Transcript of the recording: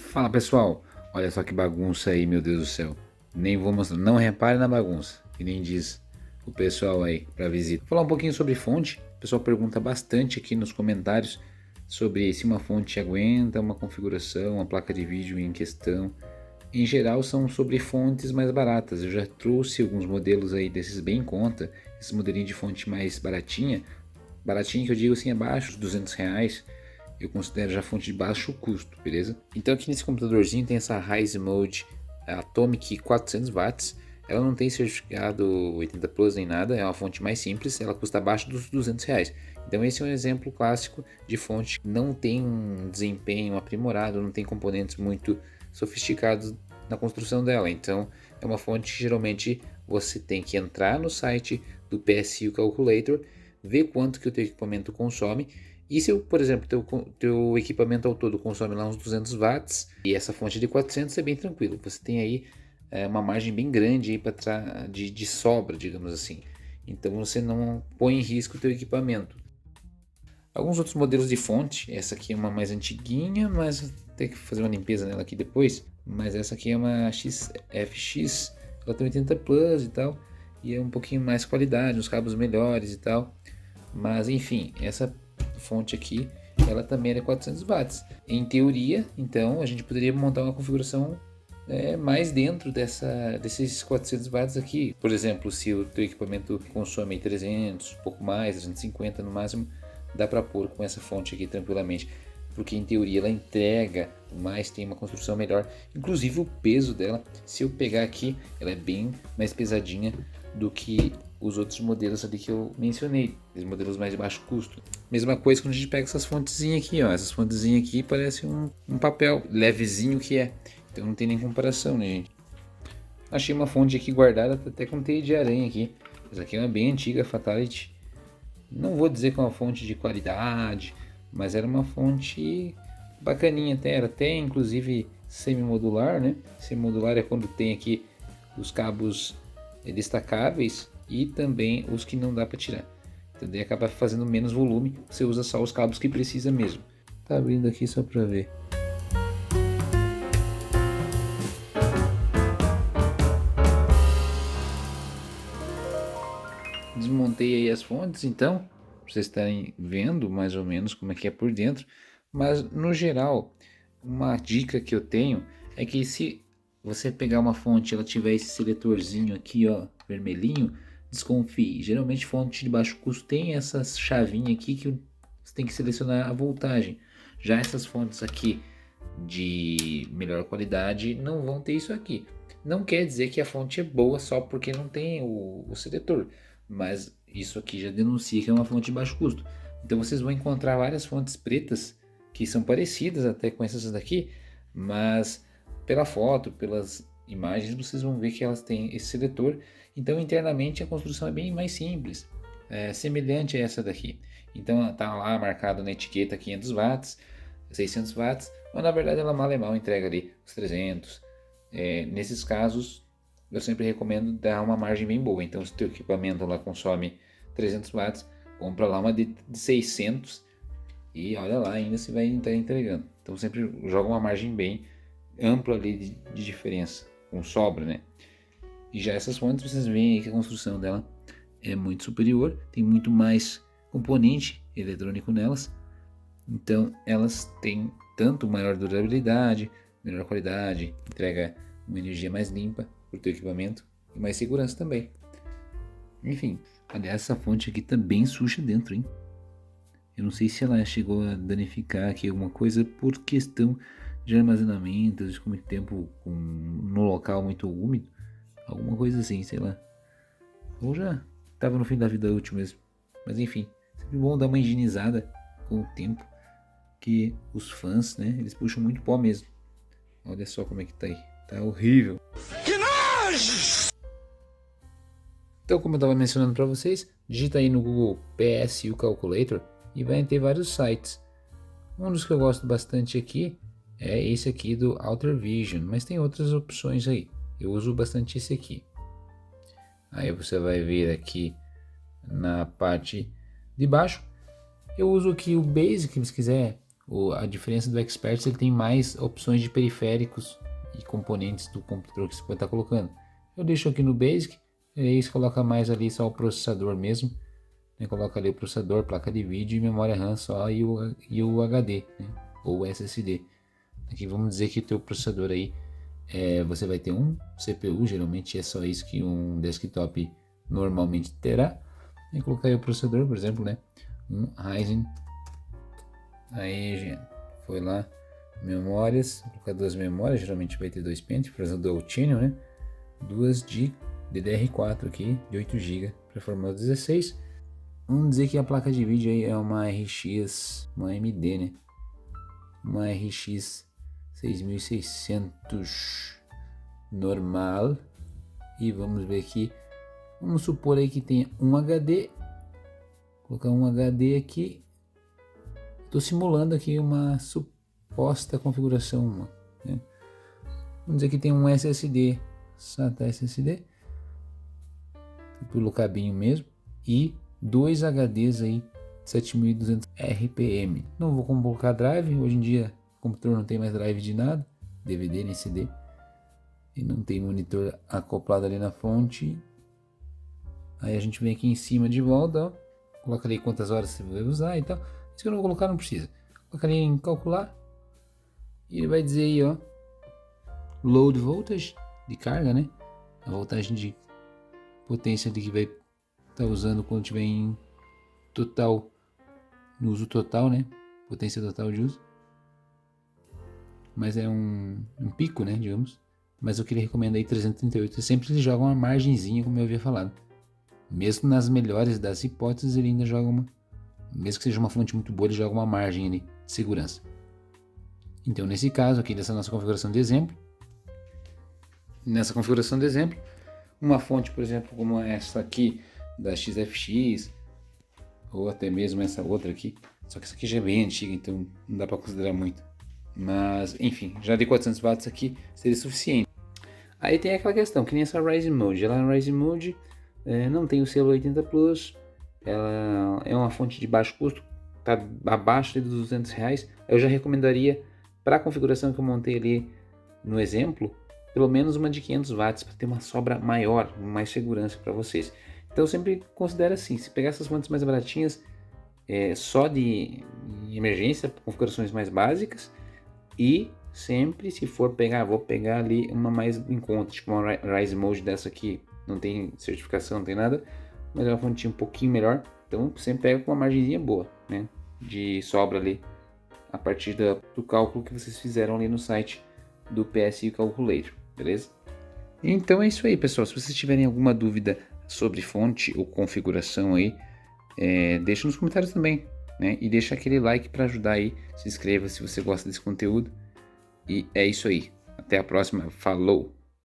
Fala pessoal, olha só que bagunça aí, meu Deus do céu. Nem vou mostrar, não repare na bagunça, que nem diz o pessoal aí para visita. Vou falar um pouquinho sobre fonte. O pessoal pergunta bastante aqui nos comentários sobre se uma fonte aguenta uma configuração, uma placa de vídeo em questão. Em geral são sobre fontes mais baratas. Eu já trouxe alguns modelos aí desses bem em conta, esse modelinho de fonte mais baratinha, baratinha que eu digo assim abaixo dos R$ 200. Eu considero já fonte de baixo custo, beleza? Então aqui nesse computadorzinho tem essa Rise Mode Atomic 400 watts. Ela não tem certificado 80 Plus nem nada, é uma fonte mais simples, ela custa abaixo dos R$ 200. Então esse é um exemplo clássico de fonte que não tem um desempenho aprimorado, não tem componentes muito sofisticados na construção dela. Então é uma fonte que geralmente você tem que entrar no site do PSU Calculator, ver quanto que o teu equipamento consome. E se, por exemplo, teu equipamento ao todo consome lá uns 200 watts e essa fonte de 400 é bem tranquilo. Você tem aí uma margem bem grande aí de sobra, digamos assim. Então você não põe em risco o teu equipamento. Alguns outros modelos de fonte, essa aqui é uma mais antiguinha, mas tem que fazer uma limpeza nela aqui depois. Mas essa aqui é uma XFX, ela tem 80 Plus e tal, e é um pouquinho mais qualidade, os cabos melhores e tal. Mas enfim, essa fonte aqui, ela também é 400 watts. Em teoria, então, a gente poderia montar uma configuração mais dentro desses 400 watts aqui. Por exemplo, se o teu equipamento consome 300, um pouco mais, 350 no máximo, dá para pôr com essa fonte aqui tranquilamente. Porque em teoria ela entrega mais, tem uma construção melhor. Inclusive o peso dela, se eu pegar aqui, ela é bem mais pesadinha do que os outros modelos ali que eu mencionei, os modelos mais de baixo custo. Mesma coisa quando a gente pega essas fontezinhas aqui, ó. Essas fontezinhas aqui parecem um papel levezinho que é. Então não tem nem comparação, né, gente? Achei uma fonte aqui guardada até com teia de aranha aqui. Essa aqui é uma bem antiga Fatality. Não vou dizer que é uma fonte de qualidade, mas era uma fonte bacaninha até. Era até inclusive semi-modular, né? Semi-modular é quando tem aqui os cabos destacáveis e também os que não dá para tirar. Então daí acaba fazendo menos volume, você usa só os cabos que precisa mesmo. Tá abrindo aqui só para ver. Desmontei aí as fontes, então, para vocês estarem vendo mais ou menos como é que é por dentro. Mas no geral, uma dica que eu tenho é que se você pegar uma fonte e ela tiver esse seletorzinho aqui, ó, vermelhinho, desconfie. Geralmente fonte de baixo custo tem essa chavinha aqui que você tem que selecionar a voltagem. Já essas fontes aqui de melhor qualidade não vão ter isso aqui. Não quer dizer que a fonte é boa só porque não tem o seletor, mas isso aqui já denuncia que é uma fonte de baixo custo. Então vocês vão encontrar várias fontes pretas que são parecidas até com essas daqui, mas pela foto, pelas imagens, vocês vão ver que elas têm esse seletor. Então internamente a construção é bem mais simples, semelhante a essa daqui. Então está lá marcado na etiqueta 500 watts, 600 watts, mas na verdade ela mal e mal entrega ali os 300. Nesses casos eu sempre recomendo dar uma margem bem boa. Então se o teu equipamento lá consome 300 watts, compra lá uma de 600 e olha lá ainda se vai estar entregando. Então sempre joga uma margem bem ampla ali de diferença, com sobra, né? E já essas fontes vocês veem aí que a construção dela é muito superior, tem muito mais componente eletrônico nelas. Então elas têm tanto maior durabilidade, melhor qualidade, entrega uma energia mais limpa para o teu equipamento e mais segurança também. Enfim, aliás, essa fonte aqui tá bem suja dentro, hein? Eu não sei se ela chegou a danificar aqui alguma coisa por questão de armazenamento, de muito tempo no local muito úmido, alguma coisa assim, sei lá. Ou já estava no fim da vida útil mesmo. Mas enfim, sempre bom dar uma higienizada com o tempo, que os fãs, né, eles puxam muito pó mesmo. Olha só como é que tá aí, tá horrível. Que nojo! Então, como eu estava mencionando para vocês, digita aí no Google PSU Calculator e vai ter vários sites. Um dos que eu gosto bastante aqui é esse aqui do Outer Vision, mas tem outras opções aí. Eu uso bastante esse aqui. Aí você vai ver aqui na parte de baixo. Eu uso aqui o Basic, se quiser A diferença do Experts, ele tem mais opções de periféricos e componentes do computador que você pode estar colocando. Eu deixo aqui no Basic, e aí você coloca mais ali só o processador mesmo, né? Coloca ali o processador, placa de vídeo e memória RAM só e o HD, né? Ou SSD. Aqui vamos dizer que o teu processador aí, você vai ter um CPU, geralmente é só isso que um desktop normalmente terá. E colocar aí o processador, por exemplo, né? Um Ryzen. Aí, gente, foi lá, memórias, vou colocar 2 memórias, geralmente vai ter 2 pentes, por exemplo, Dual Channel, né? 2 de DDR4 aqui, de 8 GB, para formar 16. Vamos dizer que a placa de vídeo aí é uma RX, uma AMD, né? Uma RX 6600 normal. E vamos ver aqui, vamos supor aí que tenha um HD. Vou colocar um HD aqui. Estou simulando aqui uma suposta configuração, né? Vamos dizer que tem um SSD, SATA SSD, pelo cabinho mesmo, e 2 HDs aí, 7200 RPM. Não vou colocar drive, hoje em dia o computador não tem mais drive de nada, DVD nem CD, e não tem monitor acoplado ali na fonte. Aí a gente vem aqui em cima de volta, ó, coloca ali quantas horas você vai usar e tal. Se eu não vou colocar, não precisa. Colocar ali em calcular. E ele vai dizer aí, ó. Load voltage de carga, né? A voltagem de potência de que vai estar usando quando tiver em total, no uso total, né? Potência total de uso. Mas é um pico, né? Digamos. Mas o que ele recomenda aí, 338. Sempre ele joga uma margenzinha, como eu havia falado. Mesmo nas melhores das hipóteses, ele ainda joga uma. Mesmo que seja uma fonte muito boa, ele joga uma margem ali de segurança. Então, nesse caso aqui, dessa nossa configuração de exemplo, uma fonte, por exemplo, como essa aqui da XFX, ou até mesmo essa outra aqui, só que essa aqui já é bem antiga, então não dá para considerar muito. Mas, enfim, já de 400 watts aqui seria suficiente. Aí tem aquela questão, que nem essa Rising Mode. Ela na Rising Mode não tem o selo 80 Plus. Ela é uma fonte de baixo custo, está abaixo dos R$200. Eu já recomendaria, para a configuração que eu montei ali no exemplo, pelo menos uma de 500 watts para ter uma sobra maior, mais segurança para vocês. Então eu sempre considero assim, se pegar essas fontes mais baratinhas, só de emergência, configurações mais básicas, e sempre, se for pegar, vou pegar ali uma mais em conta, tipo uma Rise Mode dessa aqui, não tem certificação, não tem nada, mas é uma fontinha um pouquinho melhor, então sempre pega com uma margenzinha boa, né, de sobra ali, a partir do cálculo que vocês fizeram ali no site do PSI Calculator, beleza? Então é isso aí, pessoal. Se vocês tiverem alguma dúvida sobre fonte ou configuração aí, deixa nos comentários também, né? E deixa aquele like para ajudar aí, se inscreva se você gosta desse conteúdo, e é isso aí. Até a próxima, falou!